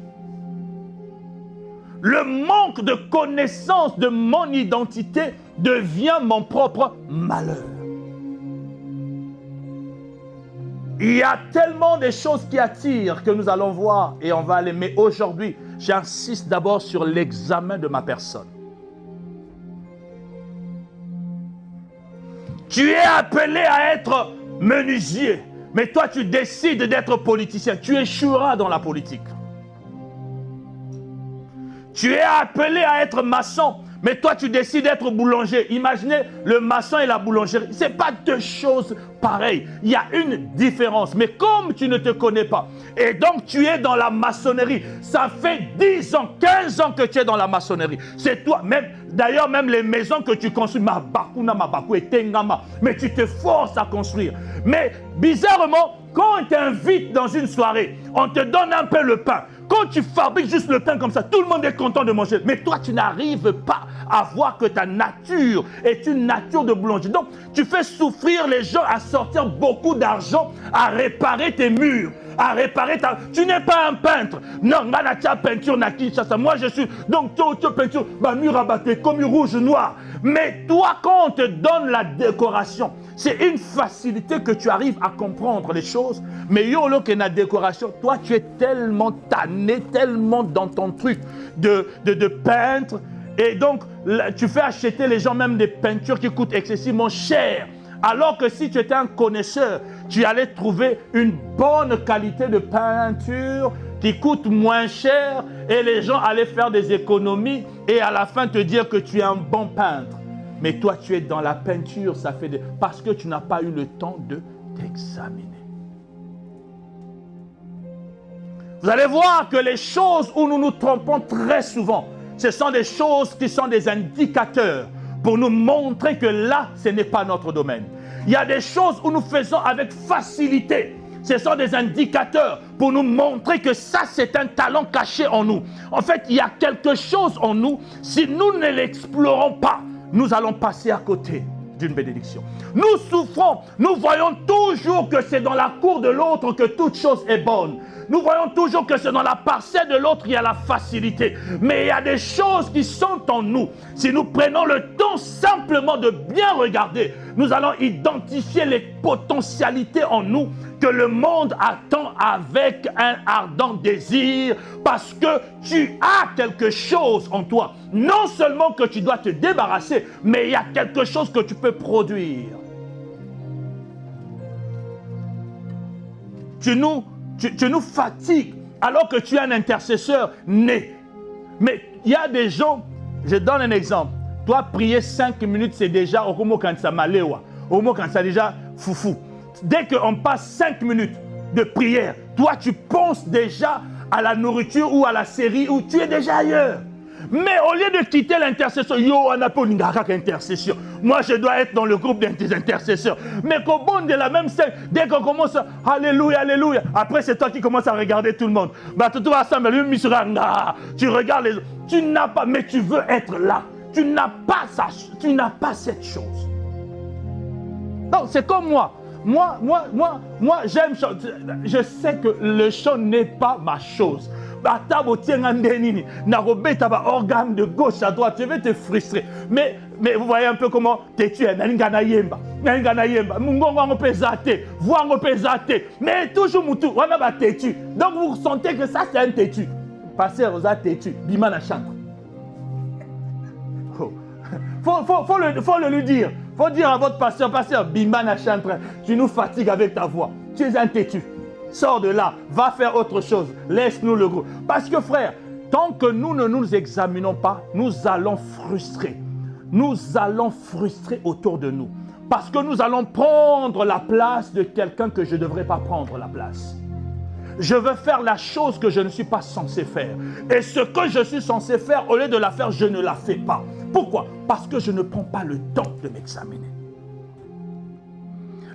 A: Le manque de connaissance de mon identité devient mon propre malheur. Il y a tellement de choses qui attirent que nous allons voir et on va aller. Mais aujourd'hui, j'insiste d'abord sur l'examen de ma personne. Tu es appelé à être menuisier, mais toi tu décides d'être politicien. Tu échoueras dans la politique. Tu es appelé à être maçon, mais toi tu décides d'être boulanger. Imaginez le maçon et la boulangerie. Ce n'est pas deux choses pareilles. Il y a une différence. Mais comme tu ne te connais pas, et donc tu es dans la maçonnerie, ça fait 10 ans, 15 ans que tu es dans la maçonnerie. C'est toi, d'ailleurs même les maisons que tu construis, mais tu te forces à construire. Mais bizarrement, quand on t'invite dans une soirée, on te donne un peu le pain. Quand tu fabriques juste le pain comme ça, tout le monde est content de manger. Mais toi, tu n'arrives pas à voir que ta nature est une nature de boulanger. Donc, tu fais souffrir les gens à sortir beaucoup d'argent, à réparer tes murs, à réparer ta... Tu n'es pas un peintre. Non, peinture, moi je suis... Donc, tu peinture, mur abattu, comme rouge, noir. Mais toi, quand on te donne la décoration, c'est une facilité que tu arrives à comprendre les choses. Mais yo, que la décoration, toi, tu es tellement tanné, tellement dans ton truc de peintre. Et donc, là, tu fais acheter les gens même des peintures qui coûtent excessivement cher. Alors que si tu étais un connaisseur, tu allais trouver une bonne qualité de peinture qui coûte moins cher et les gens allaient faire des économies et à la fin te dire que tu es un bon peintre. Mais toi, tu es dans la peinture, parce que tu n'as pas eu le temps de t'examiner. Vous allez voir que les choses où nous nous trompons très souvent, ce sont des choses qui sont des indicateurs pour nous montrer que là, ce n'est pas notre domaine. Il y a des choses où nous faisons avec facilité. Ce sont des indicateurs pour nous montrer que ça, c'est un talent caché en nous. En fait, il y a quelque chose en nous. Si nous ne l'explorons pas, nous allons passer à côté d'une bénédiction. Nous souffrons, nous voyons toujours que c'est dans la cour de l'autre que toute chose est bonne. Nous voyons toujours que c'est dans la parcelle de l'autre qu'il y a la facilité. Mais il y a des choses qui sont en nous. Si nous prenons le temps simplement de bien regarder, nous allons identifier les potentialités en nous que le monde attend avec un ardent désir parce que tu as quelque chose en toi. Non seulement que tu dois te débarrasser, mais il y a quelque chose que tu peux produire. Tu nous fatigues alors que tu es un intercesseur né. Mais il y a des gens, je donne un exemple. Toi, prier 5 minutes, c'est déjà au moment quand ça malewa, au moment quand ça déjà foufou. Dès qu'on passe 5 minutes de prière, toi, tu penses déjà à la nourriture ou à la série où tu es déjà ailleurs. Mais au lieu de quitter l'intercession, on n'a pas une intercession. Moi, je dois être dans le groupe des intercesseurs. Mais qu'au bon de la même scène, dès qu'on commence, alléluia, alléluia. Après, c'est toi qui commences à regarder tout le monde. Tu regardes les autres. Tu n'as pas, mais tu veux être là. Tu n'as pas cette chose. Donc, c'est comme moi. Moi, j'aime chanter. Je sais que le chant n'est pas ma chose. Organe de gauche à droite, je vais te frustrer. Mais vous voyez un peu comment têtu est. Mais toujours moutou, on a têtu. Donc vous ressentez que ça c'est un têtu. Passer aux têtu, bimana chante. faut le lui dire. Il faut dire à votre pasteur, Bimba Nachantre, tu nous fatigues avec ta voix. Tu es un têtu. Sors de là, va faire autre chose. Laisse-nous le groupe. Parce que frère, tant que nous ne nous examinons pas, nous allons frustrer. Nous allons frustrer autour de nous. Parce que nous allons prendre la place de quelqu'un que je ne devrais pas prendre la place. Je veux faire la chose que je ne suis pas censé faire. Et ce que je suis censé faire, au lieu de la faire, je ne la fais pas. Pourquoi? Parce que je ne prends pas le temps de m'examiner.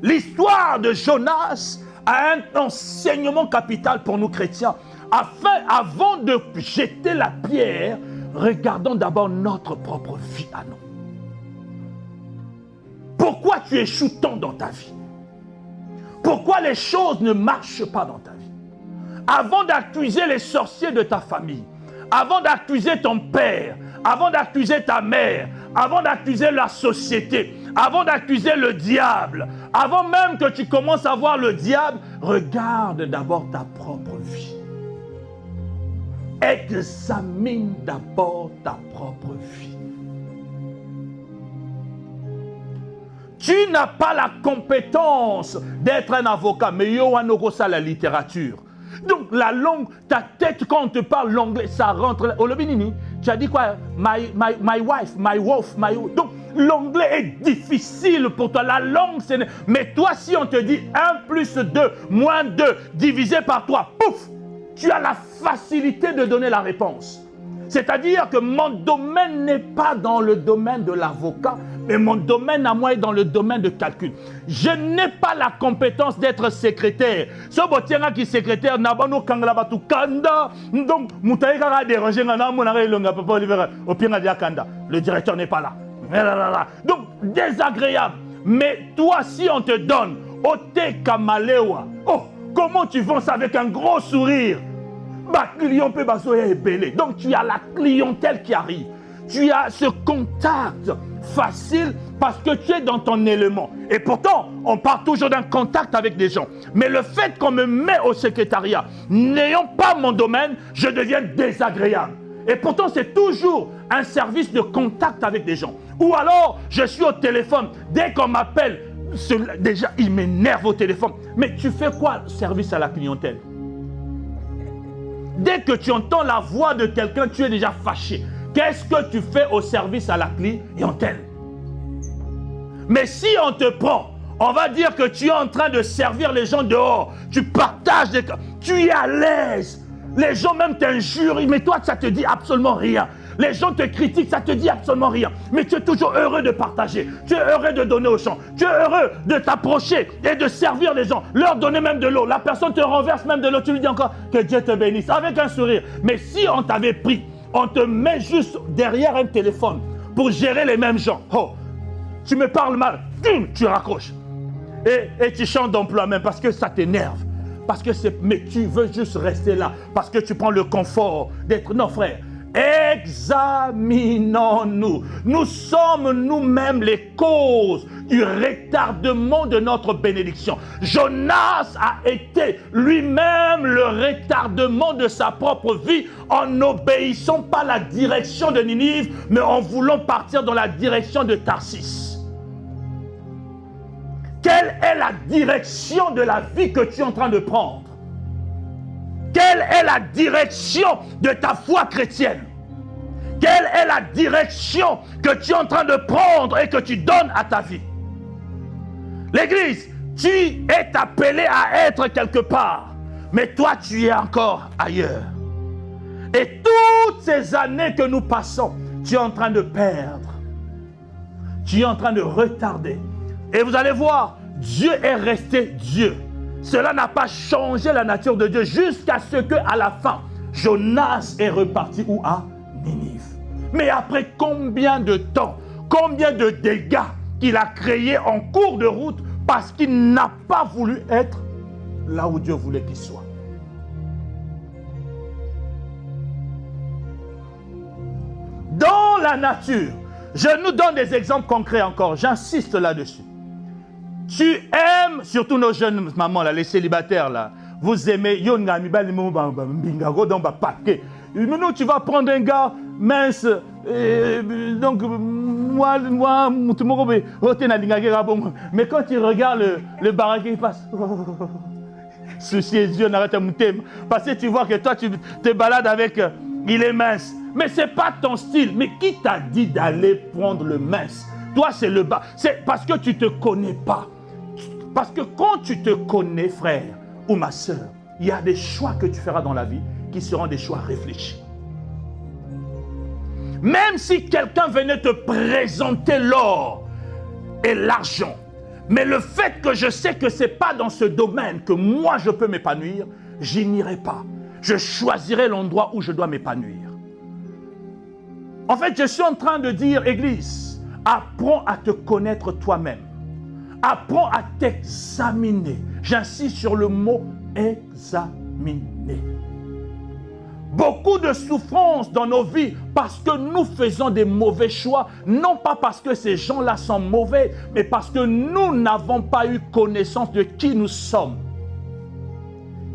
A: L'histoire de Jonas a un enseignement capital pour nous chrétiens. Avant de jeter la pierre, regardons d'abord notre propre vie à nous. Pourquoi tu échoues tant dans ta vie? Pourquoi les choses ne marchent pas dans ta vie? Avant d'accuser les sorciers de ta famille, avant d'accuser ton père, avant d'accuser ta mère, avant d'accuser la société, avant d'accuser le diable, avant même que tu commences à voir le diable, regarde d'abord ta propre vie. Examine d'abord ta propre vie. Tu n'as pas la compétence d'être un avocat, mais yo ça la littérature. Donc la langue, ta tête quand on te parle l'anglais, ça rentre. Au Lobinini, tu as dit quoi? My wife, my wolf, my. Donc l'anglais est difficile pour toi. La langue, c'est. Mais toi, si on te dit 1 plus 2 moins 2 divisé par 3, pouf, tu as la facilité de donner la réponse. C'est-à-dire que mon domaine n'est pas dans le domaine de l'avocat, mais mon domaine à moi est dans le domaine de calcul. Je n'ai pas la compétence d'être secrétaire. Ce botianga qui est secrétaire, nabano kangla batu kanda. Donc, moutaïka a dérangé, le directeur n'est pas là. Donc, désagréable. Mais toi, si on te donne Ote Kamalewa, oh, comment tu vends ça avec un gros sourire? Donc tu as la clientèle qui arrive. Tu as ce contact facile parce que tu es dans ton élément. Et pourtant, on part toujours d'un contact avec des gens. Mais le fait qu'on me met au secrétariat, n'ayant pas mon domaine, je deviens désagréable. Et pourtant, c'est toujours un service de contact avec des gens. Ou alors, je suis au téléphone. Dès qu'on m'appelle, déjà, il m'énerve au téléphone. Mais tu fais quoi, service à la clientèle? Dès que tu entends la voix de quelqu'un, tu es déjà fâché. Qu'est-ce que tu fais au service à la clientèle? Mais si on te prend, on va dire que tu es en train de servir les gens dehors. Tu partages des... Tu es à l'aise. Les gens même t'injurent, mais toi, ça te dit absolument rien. Les gens te critiquent, ça te dit absolument rien. Mais tu es toujours heureux de partager. Tu es heureux de donner aux gens. Tu es heureux de t'approcher et de servir les gens. Leur donner même de l'eau. La personne te renverse même de l'eau. Tu lui dis encore que Dieu te bénisse avec un sourire. Mais si on t'avait pris, on te met juste derrière un téléphone pour gérer les mêmes gens. Oh, tu me parles mal. Tu raccroches. Et tu changes d'emploi même parce que ça t'énerve. Parce que c'est... Mais tu veux juste rester là. Parce que tu prends le confort d'être... Non, frère. Examinons-nous. Nous sommes nous-mêmes les causes du retardement de notre bénédiction. Jonas a été lui-même le retardement de sa propre vie en n'obéissant pas à la direction de Ninive, mais en voulant partir dans la direction de Tarsis. Quelle est la direction de la vie que tu es en train de prendre? Quelle est la direction de ta foi chrétienne? Quelle est la direction que tu es en train de prendre et que tu donnes à ta vie? L'Église, tu es appelé à être quelque part, mais toi tu es encore ailleurs. Et toutes ces années que nous passons, tu es en train de perdre. Tu es en train de retarder. Et vous allez voir, Dieu est resté Dieu. Cela n'a pas changé la nature de Dieu jusqu'à ce qu'à la fin, Jonas est reparti où? À Ninive. Mais après combien de temps, combien de dégâts qu'il a créés en cours de route parce qu'il n'a pas voulu être là où Dieu voulait qu'il soit. Dans la nature, je nous donne des exemples concrets encore, j'insiste là-dessus. Tu aimes, surtout nos jeunes mamans, là, les célibataires, là, vous aimez, donc tu vas prendre un gars mince, donc Mais quand il regarde le baraquet, il passe. Ceci est Dieu, n'arrête mon thème. Parce que tu vois que toi, tu te balades avec. Il est mince. Mais ce n'est pas ton style. Mais qui t'a dit d'aller prendre le mince? Toi, c'est le bas. C'est parce que tu ne te connais pas. Parce que quand tu te connais, frère ou ma soeur, il y a des choix que tu feras dans la vie qui seront des choix réfléchis. Même si quelqu'un venait te présenter l'or et l'argent, mais le fait que je sais que ce n'est pas dans ce domaine que moi je peux m'épanouir, j'y n'irai pas. Je choisirai l'endroit où je dois m'épanouir. En fait, je suis en train de dire, Église, apprends à te connaître toi-même. Apprends à t'examiner. J'insiste sur le mot examiner. Beaucoup de souffrances dans nos vies parce que nous faisons des mauvais choix, non pas parce que ces gens-là sont mauvais, mais parce que nous n'avons pas eu connaissance de qui nous sommes.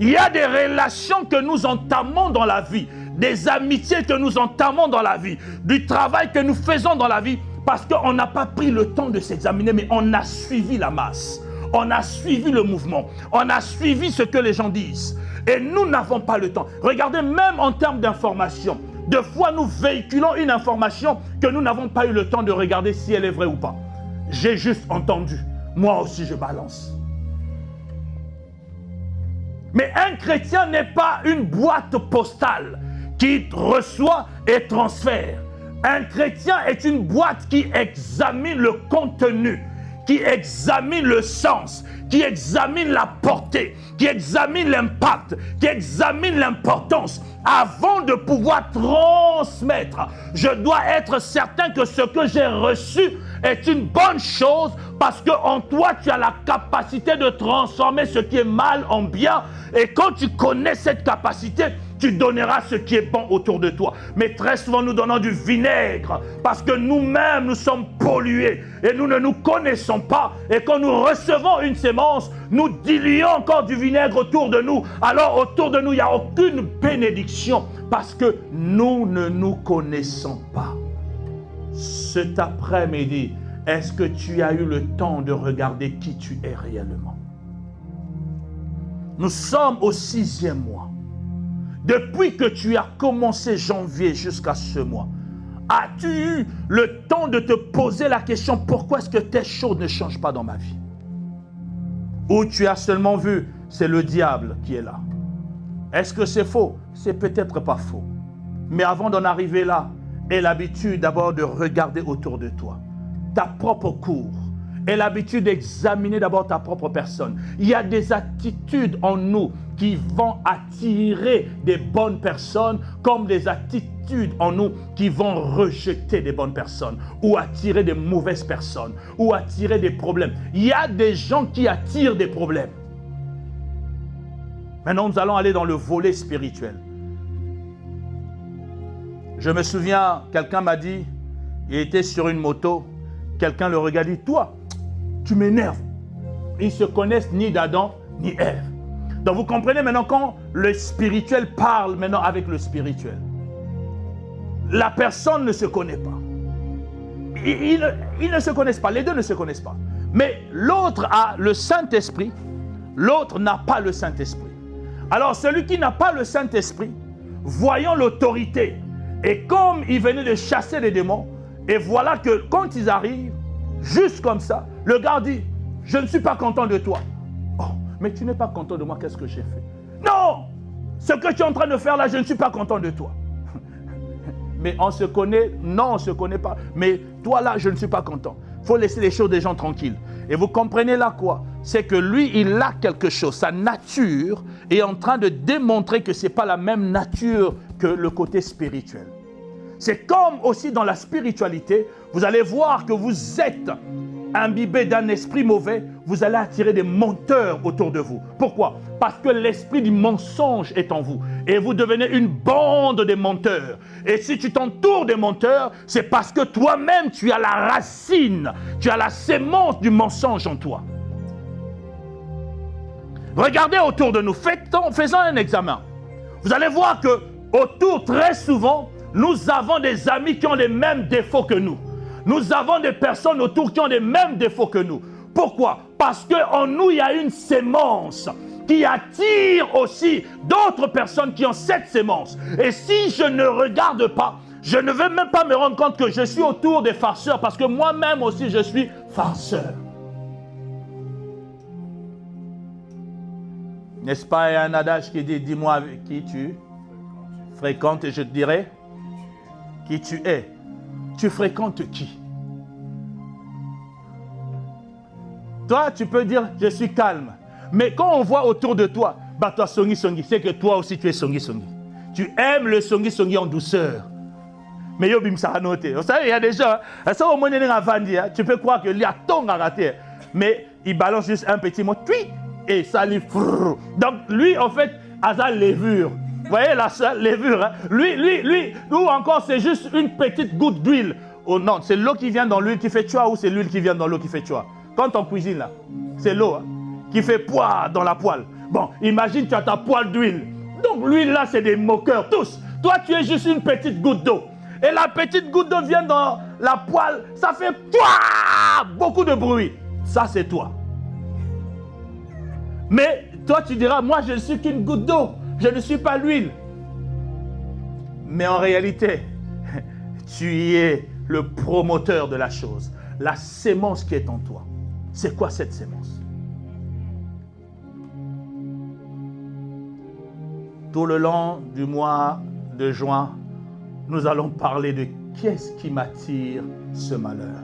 A: Il y a des relations que nous entamons dans la vie, des amitiés que nous entamons dans la vie, du travail que nous faisons dans la vie, parce qu'on n'a pas pris le temps de s'examiner, mais on a suivi la masse, on a suivi le mouvement, on a suivi ce que les gens disent. Et nous n'avons pas le temps. Regardez, même en termes d'information, des fois nous véhiculons une information que nous n'avons pas eu le temps de regarder si elle est vraie ou pas. J'ai juste entendu. Moi aussi je balance. Mais un chrétien n'est pas une boîte postale qui reçoit et transfère. Un chrétien est une boîte qui examine le contenu, qui examine le sens, qui examine la portée, qui examine l'impact, qui examine l'importance. Avant de pouvoir transmettre, je dois être certain que ce que j'ai reçu est une bonne chose parce qu'en toi, tu as la capacité de transformer ce qui est mal en bien. Et quand tu connais cette capacité, tu donneras ce qui est bon autour de toi. Mais très souvent, nous donnons du vinaigre parce que nous-mêmes, nous sommes pollués et nous ne nous connaissons pas. Et quand nous recevons une sémence, nous diluons encore du vinaigre autour de nous. Alors, autour de nous, il n'y a aucune bénédiction parce que nous ne nous connaissons pas. Cet après-midi, est-ce que tu as eu le temps de regarder qui tu es réellement? Nous sommes au 6e mois. Depuis que tu as commencé janvier jusqu'à ce mois, as-tu eu le temps de te poser la question pourquoi est-ce que telle chose ne change pas dans ma vie? Ou tu as seulement vu, c'est le diable qui est là? Est-ce que c'est faux? C'est peut-être pas faux. Mais avant d'en arriver là, aie l'habitude d'abord de regarder autour de toi, ta propre cour. Aie l'habitude d'examiner d'abord ta propre personne. Il y a des attitudes en nous qui vont attirer des bonnes personnes comme des attitudes en nous qui vont rejeter des bonnes personnes ou attirer des mauvaises personnes ou attirer des problèmes. Il y a des gens qui attirent des problèmes. Maintenant, nous allons aller dans le volet spirituel. Je me souviens, quelqu'un m'a dit, il était sur une moto, quelqu'un le regarde et dit, toi, tu m'énerves. Ils ne se connaissent ni d'Adam ni Ève. Donc vous comprenez maintenant quand le spirituel parle maintenant avec le spirituel. La personne ne se connaît pas. Ils ne se connaissent pas, les deux ne se connaissent pas. Mais l'autre a le Saint-Esprit, l'autre n'a pas le Saint-Esprit. Alors celui qui n'a pas le Saint-Esprit, voyant l'autorité, et comme il venait de chasser les démons, et voilà que quand ils arrivent, juste comme ça, le gars dit, je ne suis pas content de toi. Oh, mais tu n'es pas content de moi, qu'est-ce que j'ai fait? Non, ce que tu es en train de faire là, je ne suis pas content de toi. Mais on se connaît? Non, on ne se connaît pas. Mais toi là, je ne suis pas content. Il faut laisser les choses des gens tranquilles. Et vous comprenez là quoi? C'est que lui, il a quelque chose. Sa nature est en train de démontrer que ce n'est pas la même nature que le côté spirituel. C'est comme aussi dans la spiritualité, vous allez voir que vous êtes imbibé d'un esprit mauvais, vous allez attirer des menteurs autour de vous. Pourquoi? Parce que l'esprit du mensonge est en vous. Et vous devenez une bande de menteurs. Et si tu t'entoures des menteurs, c'est parce que toi-même, tu as la racine, tu as la sémence du mensonge en toi. Regardez autour de nous, faisons un examen. Vous allez voir que autour, très souvent, nous avons des amis qui ont les mêmes défauts que nous. Nous avons des personnes autour qui ont les mêmes défauts que nous. Pourquoi? Parce qu'en nous, il y a une sémence qui attire aussi d'autres personnes qui ont cette sémence. Et si je ne regarde pas, je ne vais même pas me rendre compte que je suis autour des farceurs, parce que moi-même aussi, je suis farceur. N'est-ce pas, il y a un adage qui dit, dis-moi avec qui tu fréquentes et je te dirai qui tu es. Tu fréquentes qui? Toi, tu peux dire, je suis calme. Mais quand on voit autour de toi, bah toi, songi, c'est que toi aussi, tu es songi. Tu aimes le songi en douceur. Mais yo bim ça noté. Vous savez, il y a des gens, ça au moins tu peux croire que lui a ton à rater. Mais il balance juste un petit mot, tui, et ça lui frrr. Donc lui, en fait, a sa levure. Vous voyez la levure, hein? Lui, ou encore c'est juste une petite goutte d'huile. Oh non, c'est l'eau qui vient dans l'huile qui fait tchoua ou c'est l'huile qui vient dans l'eau qui fait tchoua? Quand on cuisine là, c'est l'eau hein, qui fait poids dans la poêle. Bon, imagine tu as ta poêle d'huile. Donc l'huile là, c'est des moqueurs tous. Toi, tu es juste une petite goutte d'eau. Et la petite goutte d'eau vient dans la poêle, ça fait beaucoup de bruit. Ça, c'est toi. Mais toi, tu diras, moi, je ne suis qu'une goutte d'eau. Je ne suis pas l'huile. Mais en réalité, tu y es le promoteur de la chose. La sémence qui est en toi. C'est quoi cette sémence? Tout le long du mois de juin, nous allons parler de qu'est-ce qui m'attire ce malheur.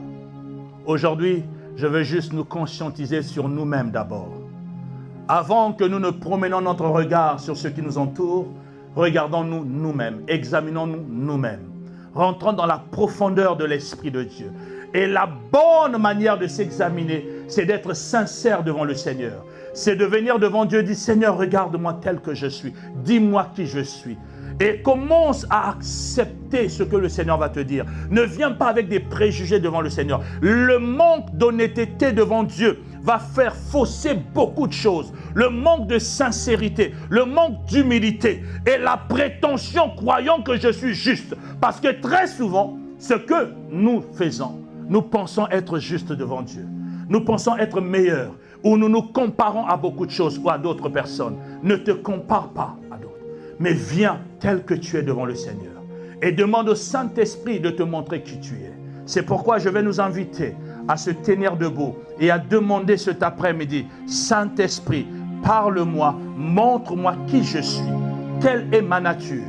A: Aujourd'hui, je veux juste nous conscientiser sur nous-mêmes d'abord. Avant que nous ne promenions notre regard sur ce qui nous entoure, regardons-nous nous-mêmes, examinons-nous nous-mêmes. Rentrons dans la profondeur de l'Esprit de Dieu. Et la bonne manière de s'examiner, c'est d'être sincère devant le Seigneur. C'est de venir devant Dieu et dire, Seigneur, regarde-moi tel que je suis. Dis-moi qui je suis. Et commence à accepter ce que le Seigneur va te dire. Ne viens pas avec des préjugés devant le Seigneur. Le manque d'honnêteté devant Dieu va faire fausser beaucoup de choses. Le manque de sincérité, le manque d'humilité et la prétention croyant que je suis juste. Parce que très souvent, ce que nous faisons, nous pensons être justes devant Dieu. Nous pensons être meilleurs ou nous nous comparons à beaucoup de choses ou à d'autres personnes. Ne te compare pas à d'autres. Mais viens tel que tu es devant le Seigneur et demande au Saint-Esprit de te montrer qui tu es. C'est pourquoi je vais nous inviter à se tenir debout et à demander cet après-midi, Saint-Esprit, parle-moi, montre-moi qui je suis, quelle est ma nature,